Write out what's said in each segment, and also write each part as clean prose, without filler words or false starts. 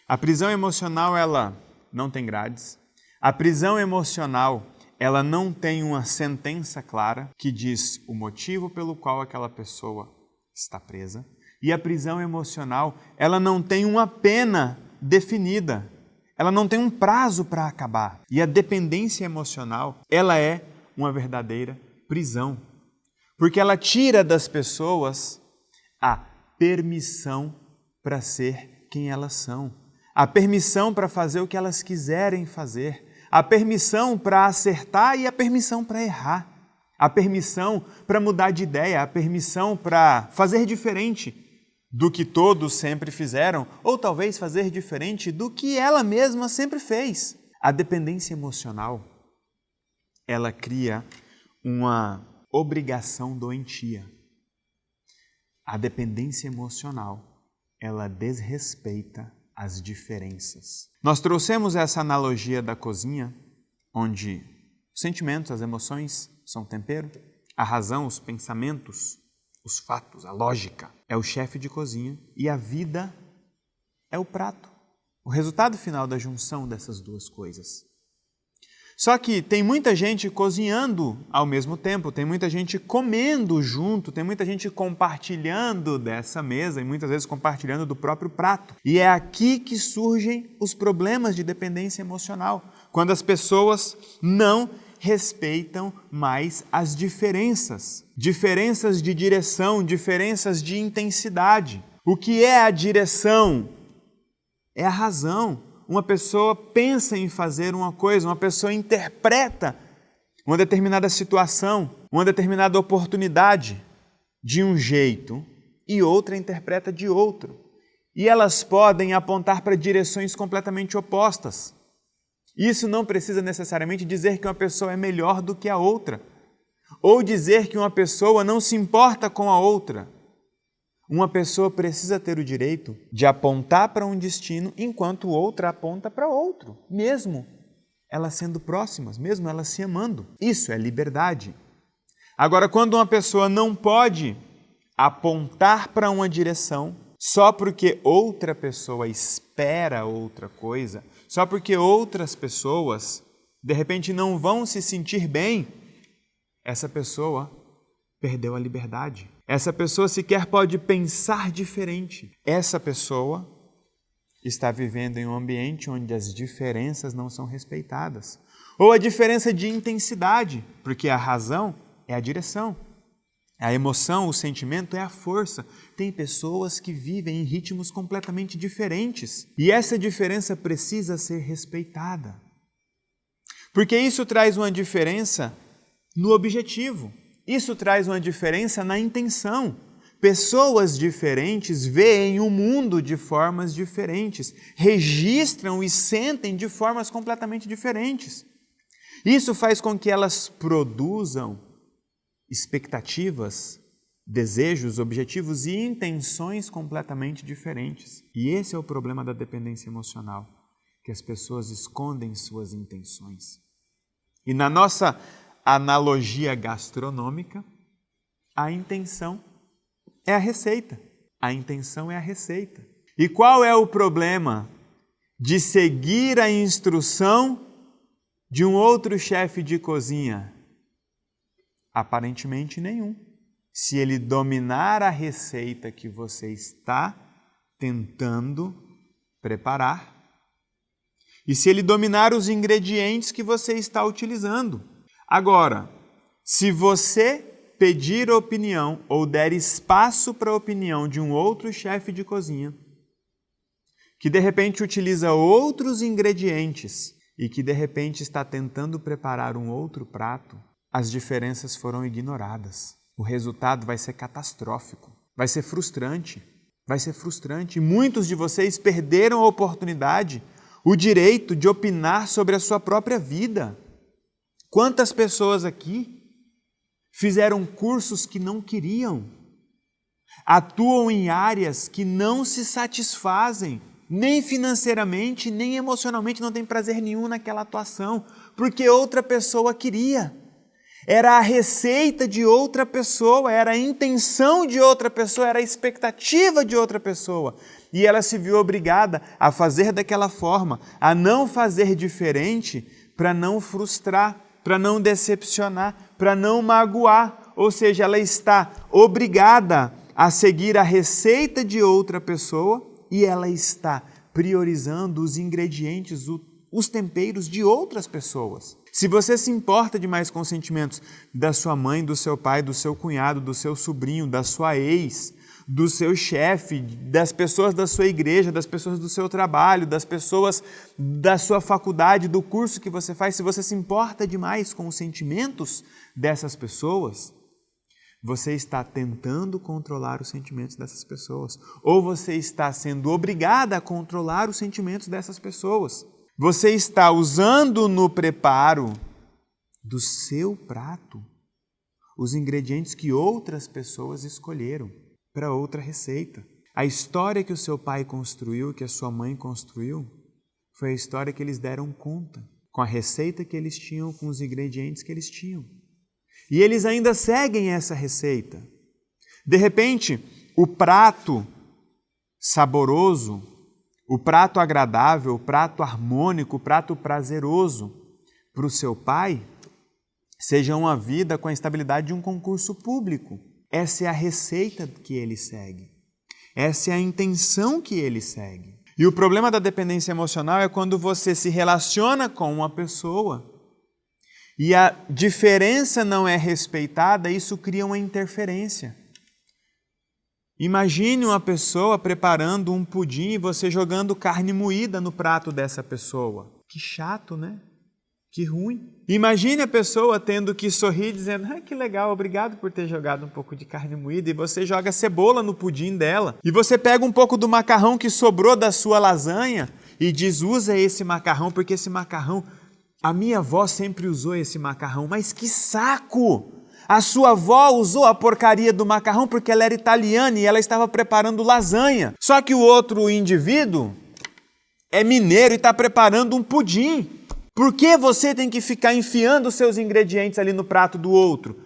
A prisão emocional, ela não tem grades. A prisão emocional, ela não tem uma sentença clara que diz o motivo pelo qual aquela pessoa está presa. E a prisão emocional, ela não tem uma pena definida. Ela não tem um prazo para acabar. E a dependência emocional, ela é uma verdadeira prisão. Porque ela tira das pessoas a permissão para ser quem elas são. A permissão para fazer o que elas quiserem fazer. A permissão para acertar e a permissão para errar. A permissão para mudar de ideia. A permissão para fazer diferente do que todos sempre fizeram, ou talvez fazer diferente do que ela mesma sempre fez. A dependência emocional, ela cria uma obrigação doentia. A dependência emocional, ela desrespeita as diferenças. Nós trouxemos essa analogia da cozinha, onde os sentimentos, as emoções são tempero, a razão, os pensamentos, os fatos, a lógica é o chefe de cozinha e a vida é o prato. O resultado final da junção dessas duas coisas. Só que tem muita gente cozinhando ao mesmo tempo, tem muita gente comendo junto, tem muita gente compartilhando dessa mesa e muitas vezes compartilhando do próprio prato. E é aqui que surgem os problemas de dependência emocional, quando as pessoas não respeitam mais as diferenças. Diferenças de direção, diferenças de intensidade. O que é a direção? É a razão. Uma pessoa pensa em fazer uma coisa, uma pessoa interpreta uma determinada situação, uma determinada oportunidade de um jeito e outra interpreta de outro. E elas podem apontar para direções completamente opostas. Isso não precisa necessariamente dizer que uma pessoa é melhor do que a outra, ou dizer que uma pessoa não se importa com a outra. Uma pessoa precisa ter o direito de apontar para um destino enquanto outra aponta para outro, mesmo elas sendo próximas, mesmo elas se amando. Isso é liberdade. Agora, quando uma pessoa não pode apontar para uma direção só porque outra pessoa espera outra coisa, só porque outras pessoas, de repente, não vão se sentir bem, essa pessoa perdeu a liberdade. Essa pessoa sequer pode pensar diferente. Essa pessoa está vivendo em um ambiente onde as diferenças não são respeitadas. Ou a diferença de intensidade, porque a razão é a direção. A emoção, o sentimento é a força. Tem pessoas que vivem em ritmos completamente diferentes. E essa diferença precisa ser respeitada. Porque isso traz uma diferença no objetivo. Isso traz uma diferença na intenção. Pessoas diferentes veem o mundo de formas diferentes, registram e sentem de formas completamente diferentes. Isso faz com que elas produzam expectativas, desejos, objetivos e intenções completamente diferentes. E esse é o problema da dependência emocional, que as pessoas escondem suas intenções. E na nossa analogia gastronômica, a intenção é a receita. A intenção é a receita. E qual é o problema de seguir a instrução de um outro chefe de cozinha? Aparentemente nenhum. Se ele dominar a receita que você está tentando preparar e se ele dominar os ingredientes que você está utilizando. Agora, se você pedir opinião ou der espaço para a opinião de um outro chefe de cozinha, que de repente utiliza outros ingredientes e que de repente está tentando preparar um outro prato, as diferenças foram ignoradas. O resultado vai ser catastrófico, vai ser frustrante. Muitos de vocês perderam a oportunidade, o direito de opinar sobre a sua própria vida. Quantas pessoas aqui fizeram cursos que não queriam, atuam em áreas que não se satisfazem, nem financeiramente, nem emocionalmente, não tem prazer nenhum naquela atuação, porque outra pessoa queria. Era a receita de outra pessoa, era a intenção de outra pessoa, era a expectativa de outra pessoa. E ela se viu obrigada a fazer daquela forma, a não fazer diferente para não frustrar, para não decepcionar, para não magoar. Ou seja, ela está obrigada a seguir a receita de outra pessoa e ela está priorizando os ingredientes, os temperos de outras pessoas. Se você se importa demais com os sentimentos da sua mãe, do seu pai, do seu cunhado, do seu sobrinho, da sua ex, do seu chefe, das pessoas da sua igreja, das pessoas do seu trabalho, das pessoas da sua faculdade, do curso que você faz, se você se importa demais com os sentimentos dessas pessoas, você está tentando controlar os sentimentos dessas pessoas, ou você está sendo obrigada a controlar os sentimentos dessas pessoas. Você está usando no preparo do seu prato os ingredientes que outras pessoas escolheram para outra receita. A história que o seu pai construiu, que a sua mãe construiu, foi a história que eles deram conta, com a receita que eles tinham, com os ingredientes que eles tinham. E eles ainda seguem essa receita. De repente, o prato saboroso, o prato agradável, o prato harmônico, o prato prazeroso para o seu pai seja uma vida com a estabilidade de um concurso público. Essa é a receita que ele segue. Essa é a intenção que ele segue. E o problema da dependência emocional é quando você se relaciona com uma pessoa e a diferença não é respeitada, isso cria uma interferência. Imagine uma pessoa preparando um pudim e você jogando carne moída no prato dessa pessoa. Que chato, né? Que ruim. Imagine a pessoa tendo que sorrir dizendo: que legal, obrigado por ter jogado um pouco de carne moída, e você joga cebola no pudim dela. E você pega um pouco do macarrão que sobrou da sua lasanha e diz: usa esse macarrão, porque esse macarrão, a minha avó sempre usou esse macarrão. Mas que saco! A sua avó usou a porcaria do macarrão porque ela era italiana e ela estava preparando lasanha. Só que o outro indivíduo é mineiro e está preparando um pudim. Por que você tem que ficar enfiando os seus ingredientes ali no prato do outro?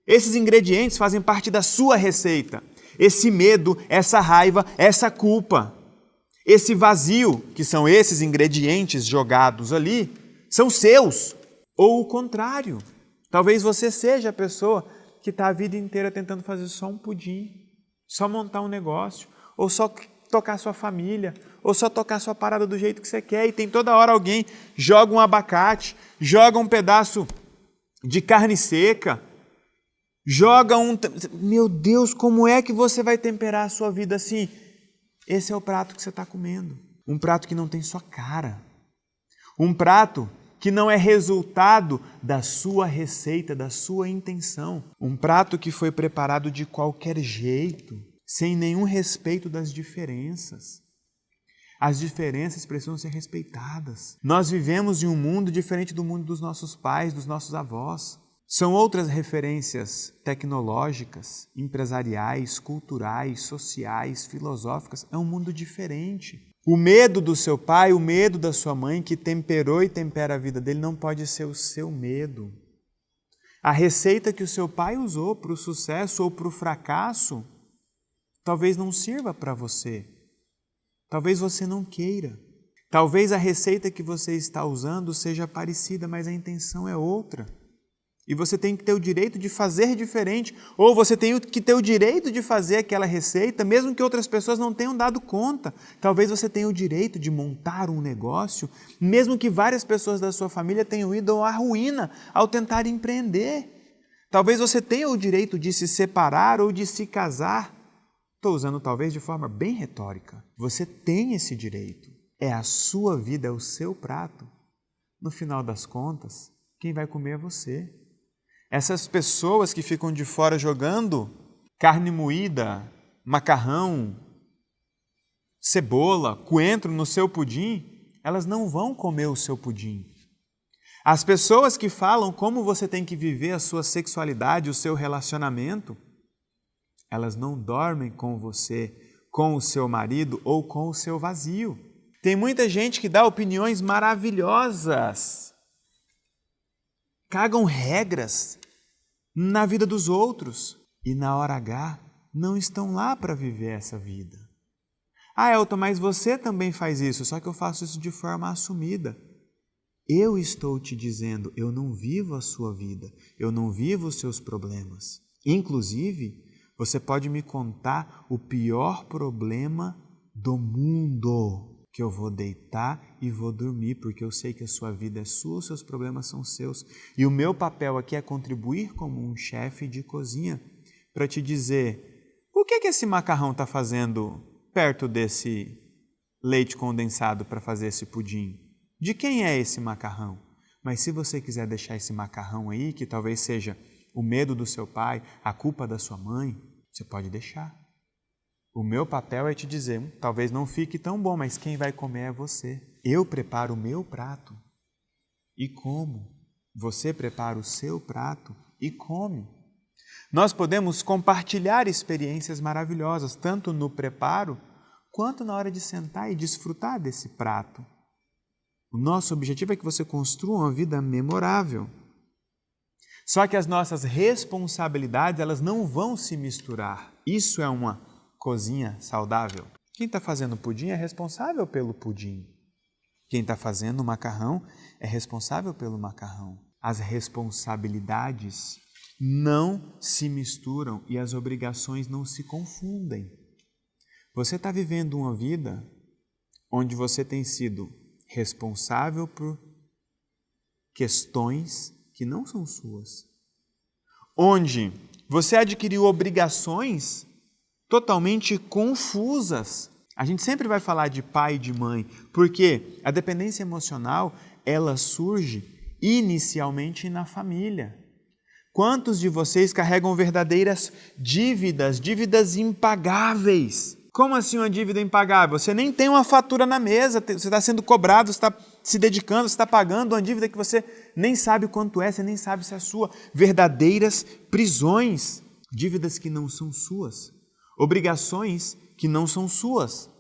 Esses ingredientes fazem parte da sua receita. Esse medo, essa raiva, essa culpa, esse vazio, que são esses ingredientes jogados ali, são seus. Ou o contrário. Talvez você seja a pessoa que está a vida inteira tentando fazer só um pudim, só montar um negócio, ou só tocar sua família, ou só tocar sua parada do jeito que você quer, e tem toda hora alguém joga um abacate, joga um pedaço de carne seca, joga um... Meu Deus, como é que você vai temperar a sua vida assim? Esse é o prato que você está comendo. Um prato que não tem sua cara. Um prato que não é resultado da sua receita, da sua intenção. Um prato que foi preparado de qualquer jeito, sem nenhum respeito das diferenças. As diferenças precisam ser respeitadas. Nós vivemos em um mundo diferente do mundo dos nossos pais, dos nossos avós. São outras referências tecnológicas, empresariais, culturais, sociais, filosóficas. É um mundo diferente. O medo do seu pai, o medo da sua mãe, que temperou e tempera a vida dele, não pode ser o seu medo. A receita que o seu pai usou para o sucesso ou para o fracasso, talvez não sirva para você. Talvez você não queira. Talvez a receita que você está usando seja parecida, mas a intenção é outra. E você tem que ter o direito de fazer diferente, ou você tem que ter o direito de fazer aquela receita, mesmo que outras pessoas não tenham dado conta. Talvez você tenha o direito de montar um negócio, mesmo que várias pessoas da sua família tenham ido à ruína ao tentar empreender. Talvez você tenha o direito de se separar ou de se casar. Estou usando talvez de forma bem retórica. Você tem esse direito. É a sua vida, é o seu prato. No final das contas, quem vai comer é você. Essas pessoas que ficam de fora jogando carne moída, macarrão, cebola, coentro no seu pudim, elas não vão comer o seu pudim. As pessoas que falam como você tem que viver a sua sexualidade, o seu relacionamento, elas não dormem com você, com o seu marido ou com o seu vazio. Tem muita gente que dá opiniões maravilhosas, cagam regras, na vida dos outros e na hora H não estão lá para viver essa vida. Ah, Elton, mas você também faz isso, só que eu faço isso de forma assumida. Eu estou te dizendo, eu não vivo a sua vida, eu não vivo os seus problemas. Inclusive, você pode me contar o pior problema do mundo, que eu vou deitar e vou dormir, porque eu sei que a sua vida é sua, os seus problemas são seus. E o meu papel aqui é contribuir como um chefe de cozinha para te dizer, o que esse macarrão está fazendo perto desse leite condensado para fazer esse pudim? De quem é esse macarrão? Mas se você quiser deixar esse macarrão aí, que talvez seja o medo do seu pai, a culpa da sua mãe, você pode deixar. O meu papel é te dizer, talvez não fique tão bom, mas quem vai comer é você. Eu preparo o meu prato e como. Você prepara o seu prato e come. Nós podemos compartilhar experiências maravilhosas, tanto no preparo, quanto na hora de sentar e desfrutar desse prato. O nosso objetivo é que você construa uma vida memorável. Só que as nossas responsabilidades, elas não vão se misturar. Isso é uma cozinha saudável. Quem está fazendo pudim é responsável pelo pudim. Quem está fazendo o macarrão é responsável pelo macarrão. As responsabilidades não se misturam e as obrigações não se confundem. Você está vivendo uma vida onde você tem sido responsável por questões que não são suas. Onde você adquiriu obrigações totalmente confusas. A gente sempre vai falar de pai e de mãe, porque a dependência emocional, ela surge inicialmente na família. Quantos de vocês carregam verdadeiras dívidas impagáveis? Como assim uma dívida impagável? Você nem tem uma fatura na mesa, você está sendo cobrado, você está se dedicando, você está pagando uma dívida que você nem sabe quanto é, você nem sabe se é sua. Verdadeiras prisões, dívidas que não são suas, obrigações que não são suas,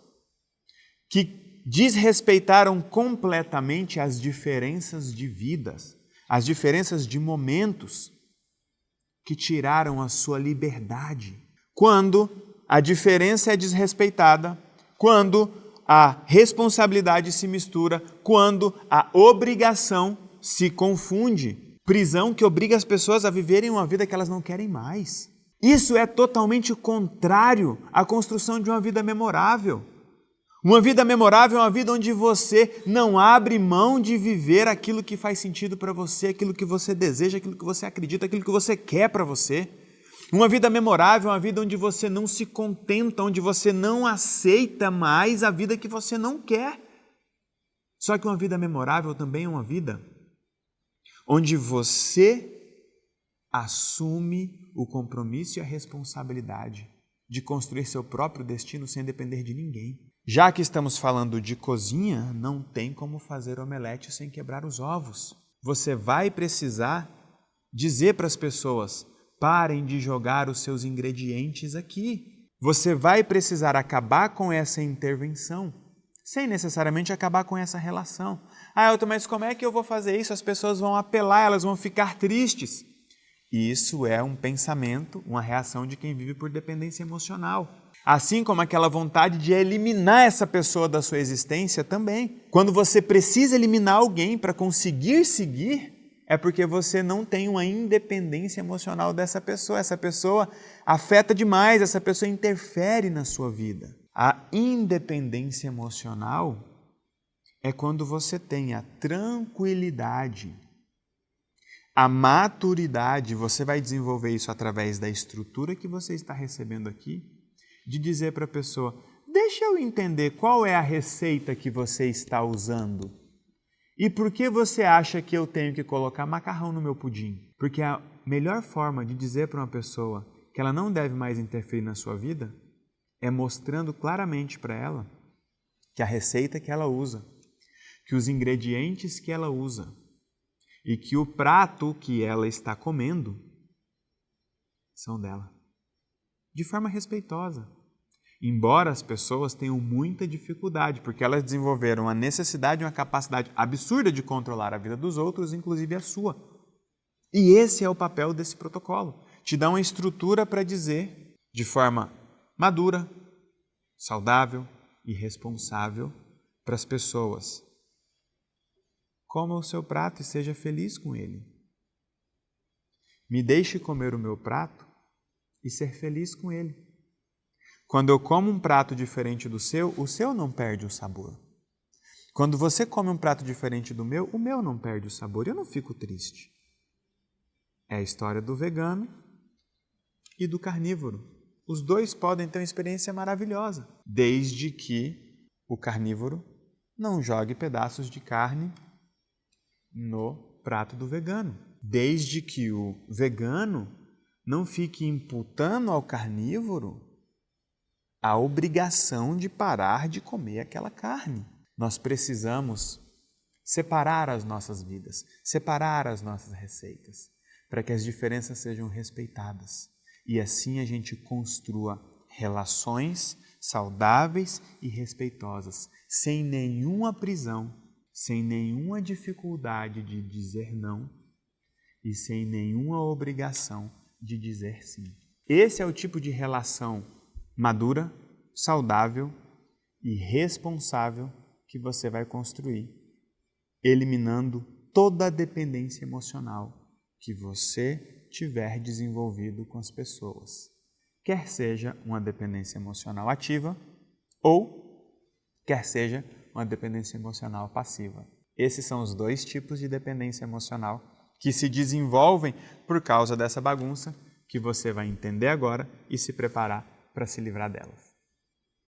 que desrespeitaram completamente as diferenças de vidas, as diferenças de momentos, que tiraram a sua liberdade. Quando a diferença é desrespeitada, quando a responsabilidade se mistura, quando a obrigação se confunde. Prisão que obriga as pessoas a viverem uma vida que elas não querem mais. Isso é totalmente contrário à construção de uma vida memorável. Uma vida memorável é uma vida onde você não abre mão de viver aquilo que faz sentido para você, aquilo que você deseja, aquilo que você acredita, aquilo que você quer para você. Uma vida memorável é uma vida onde você não se contenta, onde você não aceita mais a vida que você não quer. Só que uma vida memorável também é uma vida onde você assume o compromisso e a responsabilidade de construir seu próprio destino sem depender de ninguém. Já que estamos falando de cozinha, não tem como fazer omelete sem quebrar os ovos. Você vai precisar dizer para as pessoas, parem de jogar os seus ingredientes aqui. Você vai precisar acabar com essa intervenção, sem necessariamente acabar com essa relação. Ah, Elton, mas como é que eu vou fazer isso? As pessoas vão apelar, elas vão ficar tristes. Isso é um pensamento, uma reação de quem vive por dependência emocional. Assim como aquela vontade de eliminar essa pessoa da sua existência também. Quando você precisa eliminar alguém para conseguir seguir, é porque você não tem uma independência emocional dessa pessoa. Essa pessoa afeta demais, essa pessoa interfere na sua vida. A independência emocional é quando você tem a tranquilidade, a maturidade, você vai desenvolver isso através da estrutura que você está recebendo aqui, de dizer para a pessoa, deixa eu entender qual é a receita que você está usando. E por que você acha que eu tenho que colocar macarrão no meu pudim? Porque a melhor forma de dizer para uma pessoa que ela não deve mais interferir na sua vida é mostrando claramente para ela que a receita que ela usa, que os ingredientes que ela usa e que o prato que ela está comendo são dela. De forma respeitosa. Embora as pessoas tenham muita dificuldade, porque elas desenvolveram uma necessidade e uma capacidade absurda de controlar a vida dos outros, inclusive a sua. E esse é o papel desse protocolo. Te dá uma estrutura para dizer, de forma madura, saudável e responsável para as pessoas: coma o seu prato e seja feliz com ele. Me deixe comer o meu prato e ser feliz com ele. Quando eu como um prato diferente do seu, o seu não perde o sabor. Quando você come um prato diferente do meu, o meu não perde o sabor. Eu não fico triste. É a história do vegano e do carnívoro. Os dois podem ter uma experiência maravilhosa, desde que o carnívoro não jogue pedaços de carne no prato do vegano. Desde que o vegano não fique imputando ao carnívoro a obrigação de parar de comer aquela carne. Nós precisamos separar as nossas vidas, separar as nossas receitas, para que as diferenças sejam respeitadas. E assim a gente construa relações saudáveis e respeitosas, sem nenhuma prisão, sem nenhuma dificuldade de dizer não e sem nenhuma obrigação de dizer sim. Esse é o tipo de relação madura, saudável e responsável que você vai construir, eliminando toda a dependência emocional que você tiver desenvolvido com as pessoas, quer seja uma dependência emocional ativa ou quer seja uma dependência emocional passiva. Esses são os dois tipos de dependência emocional que se desenvolvem por causa dessa bagunça que você vai entender agora e se preparar para se livrar delas.